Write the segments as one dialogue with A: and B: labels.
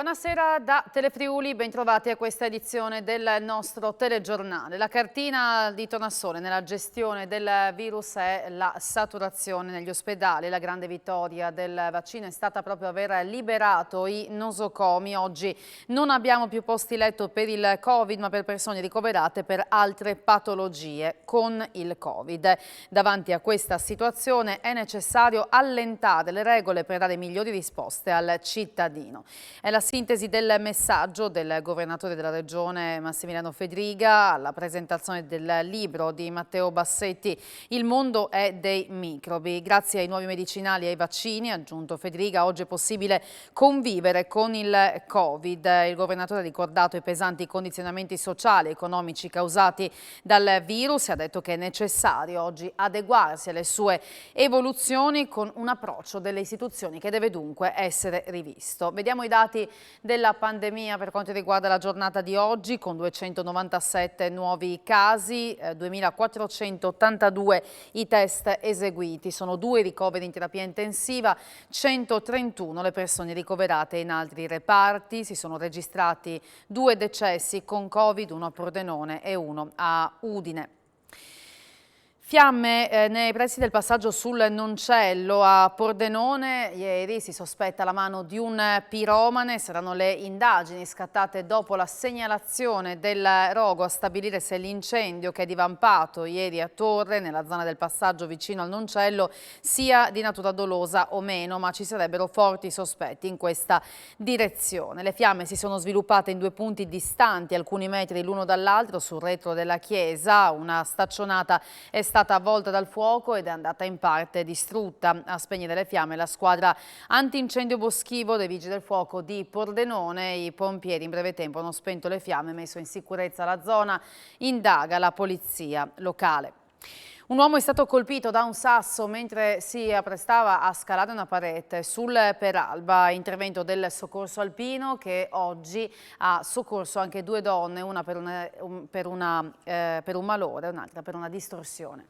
A: Buonasera da Telefriuli, bentrovati a questa edizione del nostro telegiornale. La cartina di tornasole nella gestione del virus è la saturazione negli ospedali. La grande vittoria del vaccino è stata proprio aver liberato i nosocomi. Oggi non abbiamo più posti letto per il Covid, ma per persone ricoverate per altre patologie con il Covid. Davanti a questa situazione è necessario allentare le regole per dare migliori risposte al cittadino. È la sintesi del messaggio del governatore della regione Massimiliano Fedriga alla presentazione del libro di Matteo Bassetti Il mondo è dei microbi. Grazie ai nuovi medicinali e ai vaccini, ha aggiunto Fedriga, oggi è possibile convivere con il Covid. Il governatore ha ricordato i pesanti condizionamenti sociali e economici causati dal virus e ha detto che è necessario oggi adeguarsi alle sue evoluzioni con un approccio delle istituzioni che deve dunque essere rivisto. Vediamo i dati della pandemia per quanto riguarda la giornata di oggi, con 297 nuovi casi, 2.482 i test eseguiti, sono 2 ricoveri in terapia intensiva, 131 le persone ricoverate in altri reparti, si sono registrati 2 decessi con Covid, uno a Pordenone e uno a Udine. Fiamme nei pressi del passaggio sul Noncello a Pordenone. Ieri si sospetta la mano di un piromane. Saranno le indagini scattate dopo la segnalazione del rogo a stabilire se l'incendio che è divampato ieri a Torre, nella zona del passaggio vicino al Noncello, sia di natura dolosa o meno, ma ci sarebbero forti sospetti in questa direzione. Le fiamme si sono sviluppate in 2 punti distanti, alcuni metri l'uno dall'altro, sul retro della chiesa. Una staccionata è stata avvolta dal fuoco ed è andata in parte distrutta. A spegnere le fiamme la squadra antincendio boschivo dei Vigili del Fuoco di Pordenone. I pompieri in breve tempo hanno spento le fiamme e messo in sicurezza la zona. Indaga la polizia locale. Un uomo è stato colpito da un sasso mentre si apprestava a scalare una parete sul Peralba. Intervento del soccorso alpino che oggi ha soccorso anche 2 donne, una per un malore e un'altra per una distorsione.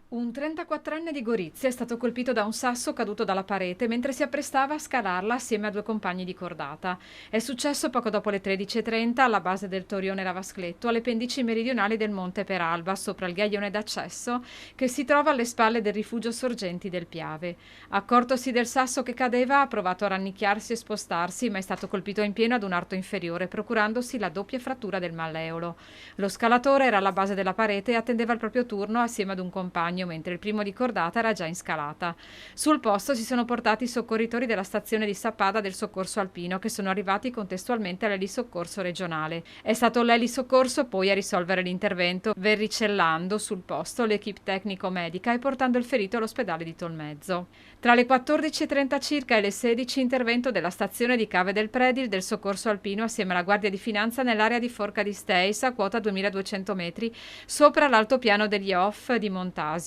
B: Un 34enne di Gorizia è stato colpito da un sasso caduto dalla parete mentre si apprestava a scalarla assieme a 2 compagni di cordata. È successo poco dopo le 13:30 alla base del Torione Ravascletto, alle pendici meridionali del Monte Peralba, sopra il ghiaione d'accesso che si trova alle spalle del rifugio Sorgenti del Piave. Accortosi del sasso che cadeva, ha provato a rannicchiarsi e spostarsi, ma è stato colpito in pieno ad un arto inferiore, procurandosi la doppia frattura del malleolo. Lo scalatore era alla base della parete e attendeva il proprio turno assieme ad un compagno, mentre il primo di cordata era già in scalata. Sul posto si sono portati i soccorritori della stazione di Sappada del soccorso alpino che sono arrivati contestualmente all'elisoccorso regionale. È stato l'elisoccorso poi a risolvere l'intervento, verricellando sul posto l'equipe tecnico-medica e portando il ferito all'ospedale di Tolmezzo. Tra le 14:30 circa e le 16 intervento della stazione di Cave del Predil del soccorso alpino assieme alla Guardia di Finanza nell'area di Forca di Steis a quota 2200 metri sopra l'altopiano degli Off di Montasio.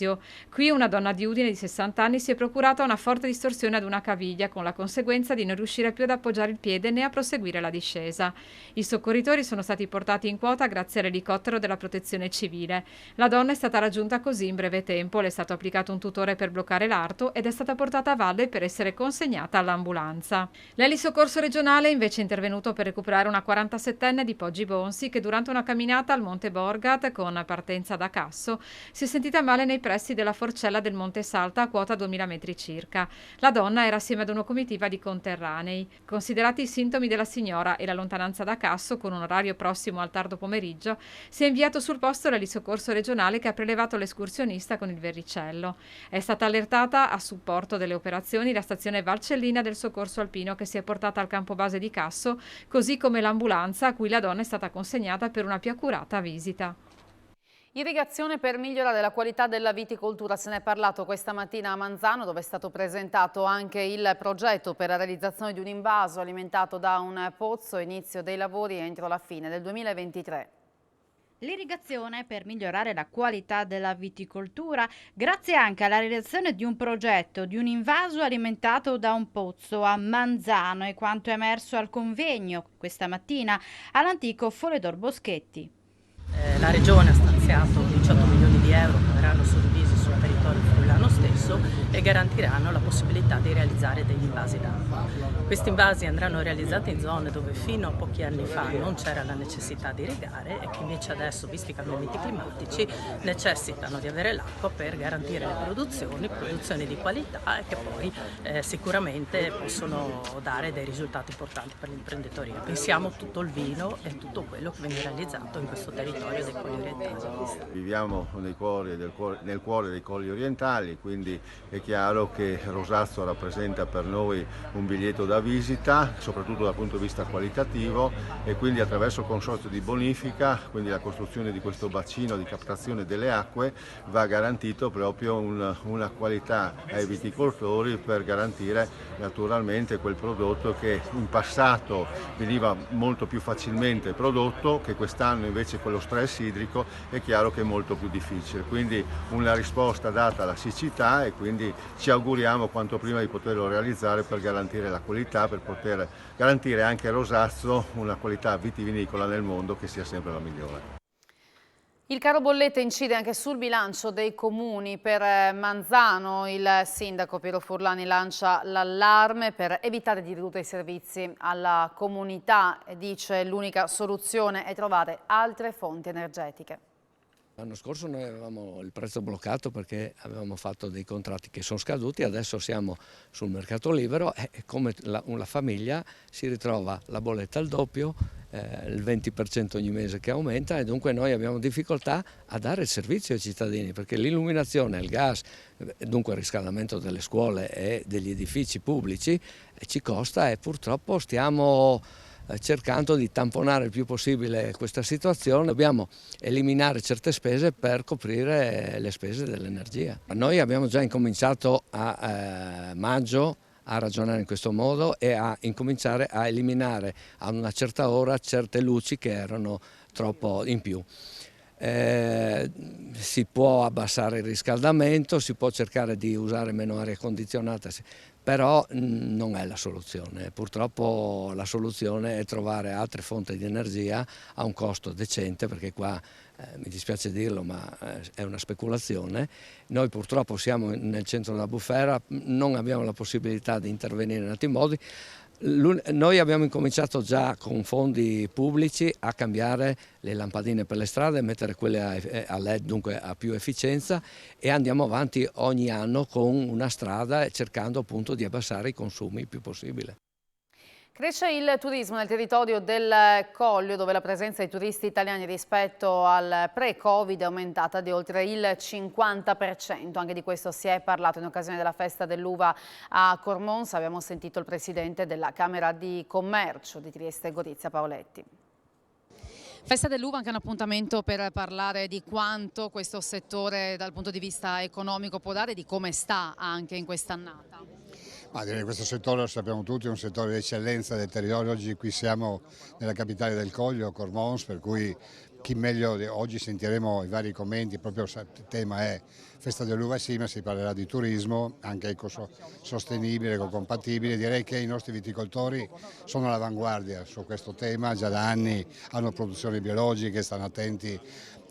B: Qui una donna di Udine di 60 anni si è procurata una forte distorsione ad una caviglia con la conseguenza di non riuscire più ad appoggiare il piede né a proseguire la discesa. I soccorritori sono stati portati in quota grazie all'elicottero della Protezione Civile. La donna è stata raggiunta così in breve tempo, le è stato applicato un tutore per bloccare l'arto ed è stata portata a valle per essere consegnata all'ambulanza. L'elisoccorso regionale è invece intervenuto per recuperare una 47enne di Poggi Bonsi che durante una camminata al Monte Borgat con partenza da Casso si è sentita male nei pressi della forcella del Monte Salta a quota 2000 metri circa. La donna era assieme ad una comitiva di conterranei. Considerati i sintomi della signora e la lontananza da Casso, con un orario prossimo al tardo pomeriggio, si è inviato sul posto l'elisoccorso regionale che ha prelevato l'escursionista con il verricello. È stata allertata a supporto delle operazioni la stazione Valcellina del soccorso alpino che si è portata al campo base di Casso, così come l'ambulanza a cui la donna è stata consegnata per una più accurata visita.
A: Irrigazione per migliorare la qualità della viticoltura. Se ne è parlato questa mattina a Manzano, dove è stato presentato anche il progetto per la realizzazione di un invaso alimentato da un pozzo, inizio dei lavori entro la fine del 2023.
C: L'irrigazione per migliorare la qualità della viticoltura, grazie anche alla realizzazione di un progetto di un invaso alimentato da un pozzo a Manzano, è quanto è emerso al convegno questa mattina all'antico Foledor Boschetti.
D: La Regione ha stanziato 18 milioni di euro che verranno suddivisi sul territorio friulano stesso e garantiranno la possibilità di realizzare degli invasi d'acqua. Questi invasi andranno realizzati in zone dove fino a pochi anni fa non c'era la necessità di irrigare e che invece adesso, visti i cambiamenti climatici, necessitano di avere l'acqua per garantire le produzioni di qualità e che poi sicuramente possono dare dei risultati importanti per l'imprenditoria. Pensiamo a tutto il vino e tutto quello che viene realizzato in questo territorio dei Colli Orientali.
E: Viviamo nel cuore dei Colli Orientali, quindi è chiaro che Rosazzo rappresenta per noi un biglietto da visita, soprattutto dal punto di vista qualitativo, e quindi attraverso il consorzio di bonifica, quindi la costruzione di questo bacino di captazione delle acque, va garantito proprio una qualità ai viticoltori per garantire naturalmente quel prodotto che in passato veniva molto più facilmente prodotto, che quest'anno invece con lo stress idrico è chiaro che è molto più difficile. Quindi una risposta data alla siccità, e quindi ci auguriamo quanto prima di poterlo realizzare per garantire la qualità, per poter garantire anche a Rosazzo una qualità vitivinicola nel mondo che sia sempre la migliore.
A: Il caro bollette incide anche sul bilancio dei comuni. Per Manzano il sindaco Piero Furlani lancia l'allarme per evitare di ridurre i servizi alla comunità e dice l'unica soluzione è trovare altre fonti energetiche.
F: L'anno scorso noi avevamo il prezzo bloccato perché avevamo fatto dei contratti che sono scaduti, adesso siamo sul mercato libero e come una famiglia si ritrova la bolletta al doppio, il 20% ogni mese che aumenta, e dunque noi abbiamo difficoltà a dare il servizio ai cittadini perché l'illuminazione, il gas, dunque il riscaldamento delle scuole e degli edifici pubblici ci costa, e purtroppo stiamo cercando di tamponare il più possibile questa situazione. Dobbiamo eliminare certe spese per coprire le spese dell'energia. Noi abbiamo già incominciato a maggio a ragionare in questo modo e a incominciare a eliminare a una certa ora certe luci che erano troppo in più. Si può abbassare il riscaldamento, si può cercare di usare meno aria condizionata, però non è la soluzione. Purtroppo la soluzione è trovare altre fonti di energia a un costo decente, perché qua mi dispiace dirlo ma è una speculazione. Noi purtroppo siamo nel centro della bufera, non abbiamo la possibilità di intervenire in altri modi. Noi abbiamo incominciato già con fondi pubblici a cambiare le lampadine per le strade, mettere quelle a LED, dunque a più efficienza, e andiamo avanti ogni anno con una strada cercando appunto di abbassare i consumi il più possibile.
A: Cresce il turismo nel territorio del Collio, dove la presenza di turisti italiani rispetto al pre-Covid è aumentata di oltre il 50%. Anche di questo si è parlato in occasione della festa dell'uva a Cormons. Abbiamo sentito il presidente della Camera di Commercio di Trieste e Gorizia, Paoletti. Festa dell'uva, anche un appuntamento per parlare di quanto questo settore dal punto di vista economico può dare, di come sta anche in quest'annata.
G: Ma direi che questo settore, lo sappiamo tutti, è un settore di eccellenza del territorio. Oggi qui siamo nella capitale del Collio, Cormons, per cui chi meglio, oggi sentiremo i vari commenti, proprio il tema è Festa dell'uva, sì, ma si parlerà di turismo, anche ecosostenibile, ecocompatibile. Direi che i nostri viticoltori sono all'avanguardia su questo tema, già da anni hanno produzioni biologiche, stanno attenti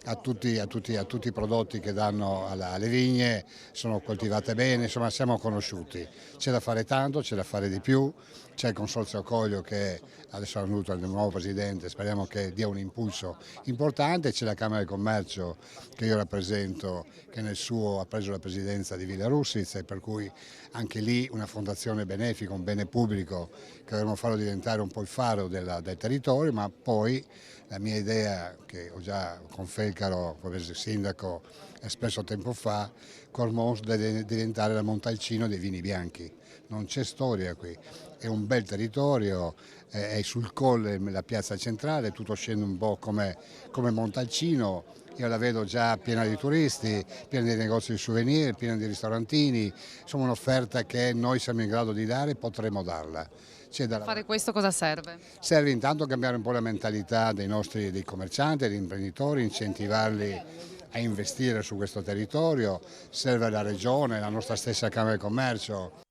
G: a tutti i prodotti che danno alle vigne, sono coltivate bene, insomma siamo conosciuti. C'è da fare tanto, c'è da fare di più, c'è il Consorzio Collio che adesso ha avuto il nuovo presidente, speriamo che dia un impulso importante, c'è la Camera di Commercio che io rappresento, che nel suo ha preso la presidenza di Villa Russiz, e per cui anche lì una fondazione benefica, un bene pubblico che dovremmo farlo diventare un po' il faro del territorio, ma poi la mia idea, che ho già con Felcaro, come sindaco, espresso tempo fa, Cormons deve diventare la Montalcino dei vini bianchi. Non c'è storia qui, è un bel territorio, è sul colle la piazza centrale, tutto scende un po' come Montalcino. Io la vedo già piena di turisti, piena di negozi di souvenir, piena di ristorantini, insomma un'offerta che noi siamo in grado di dare e potremo darla.
A: Fare questo cosa serve?
G: Serve intanto cambiare un po' la mentalità dei commercianti, degli imprenditori, incentivarli a investire su questo territorio, serve alla Regione, la nostra stessa Camera di Commercio.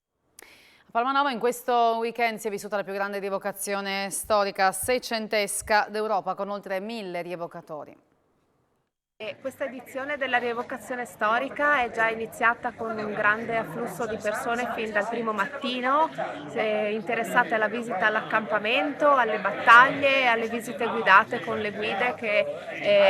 A: A Palmanova in questo weekend si è vissuta la più grande rievocazione storica seicentesca d'Europa, con oltre 1000 rievocatori.
H: Questa edizione della rievocazione storica è già iniziata con un grande afflusso di persone fin dal primo mattino, interessate alla visita all'accampamento, alle battaglie e alle visite guidate con le guide che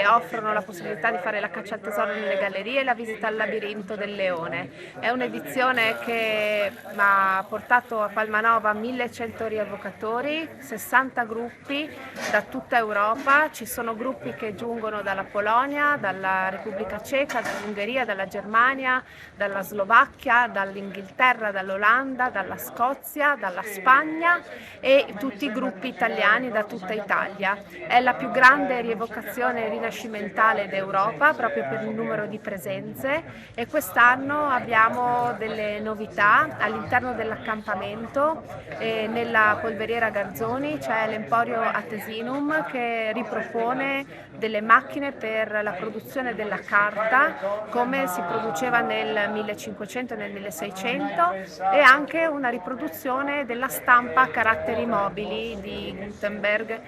H: offrono la possibilità di fare la caccia al tesoro nelle gallerie e la visita al labirinto del leone. È un'edizione che ha portato a Palmanova 1100 rievocatori, 60 gruppi da tutta Europa, ci sono gruppi che giungono dalla Polonia, dalla Repubblica Ceca, dall'Ungheria, dalla Germania, dalla Slovacchia, dall'Inghilterra, dall'Olanda, dalla Scozia, dalla Spagna e tutti i gruppi italiani da tutta Italia. È la più grande rievocazione rinascimentale d'Europa proprio per il numero di presenze e quest'anno abbiamo delle novità all'interno dell'accampamento. Nella polveriera Garzoni c'è l'Emporio Atesinum che ripropone delle macchine per la produzione della carta come si produceva nel 1500 e nel 1600 e anche una riproduzione della stampa a caratteri mobili di Gutenberg.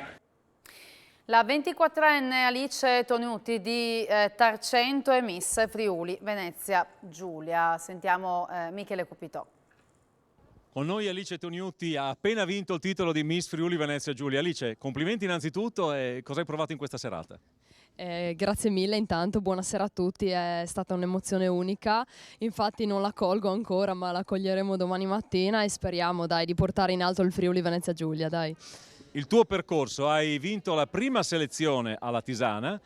A: La 24enne Alice Toniutti di Tarcento è Miss Friuli Venezia Giulia. Sentiamo Michele Cupitò.
I: Con noi Alice Toniutti ha appena vinto il titolo di Miss Friuli Venezia Giulia. Alice, complimenti innanzitutto e cosa hai provato in questa serata?
J: Grazie mille intanto, buonasera a tutti, è stata un'emozione unica, infatti non la colgo ancora ma la coglieremo domani mattina e speriamo di portare in alto il Friuli Venezia Giulia, dai.
I: Il tuo percorso, hai vinto la prima selezione alla Tisana,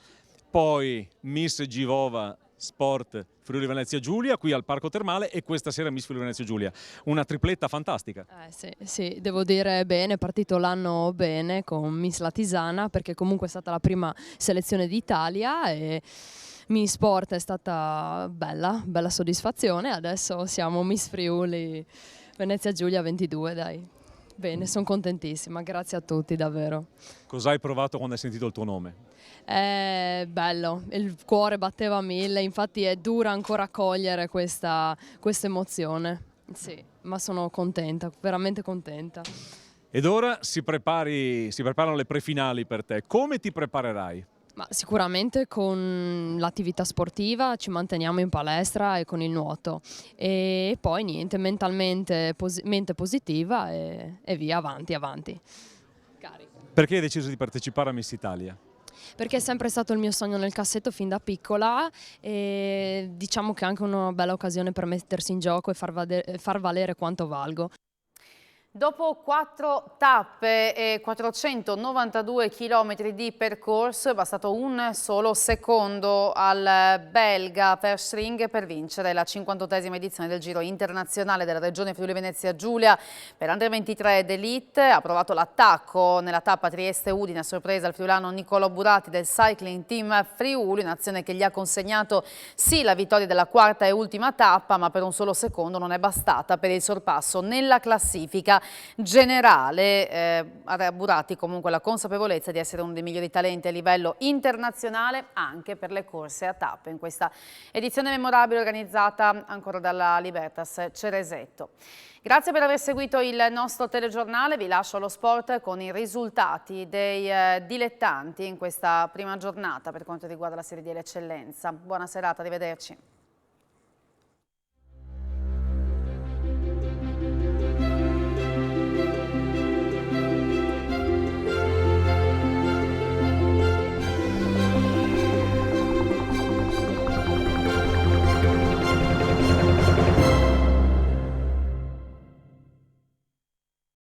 I: poi Miss Givova Sport Friuli Venezia Giulia qui al Parco Termale e questa sera Miss Friuli Venezia Giulia, una tripletta fantastica.
J: Sì, devo dire bene, è partito l'anno bene con Miss La Tisana perché comunque è stata la prima selezione d'Italia e Miss Sport è stata bella soddisfazione, adesso siamo Miss Friuli Venezia Giulia 22, dai. Bene, sono contentissima, grazie a tutti davvero.
I: Cosa hai provato quando hai sentito il tuo nome?
J: È bello, il cuore batteva a 1000, infatti è dura ancora cogliere questa emozione. Sì, ma sono contenta, veramente contenta.
I: Ed ora si preparano le prefinali per te. Come ti preparerai?
J: Ma sicuramente con l'attività sportiva ci manteniamo in palestra e con il nuoto e poi niente, mentalmente mente positiva e via, avanti. Carico.
I: Perché hai deciso di partecipare a Miss Italia?
J: Perché è sempre stato il mio sogno nel cassetto fin da piccola e diciamo che è anche una bella occasione per mettersi in gioco e far valere quanto valgo.
A: Dopo 4 tappe e 492 km di percorso è bastato un solo secondo al belga Verstring per vincere la 58esima edizione del Giro internazionale della regione Friuli Venezia Giulia. Per Under 23 d'Elite ha provato l'attacco nella tappa Trieste-Udine a sorpresa al friulano Niccolò Burati del Cycling Team Friuli, un'azione che gli ha consegnato sì la vittoria della quarta e ultima tappa, ma per un solo secondo non è bastata per il sorpasso nella classifica generale. Ha Burati comunque la consapevolezza di essere uno dei migliori talenti a livello internazionale anche per le corse a tappe in questa edizione memorabile organizzata ancora dalla Libertas Ceresetto. Grazie per aver seguito il nostro telegiornale, vi lascio allo sport con i risultati dei dilettanti in questa prima giornata per quanto riguarda la Serie D l'Eccellenza. Buona serata, arrivederci.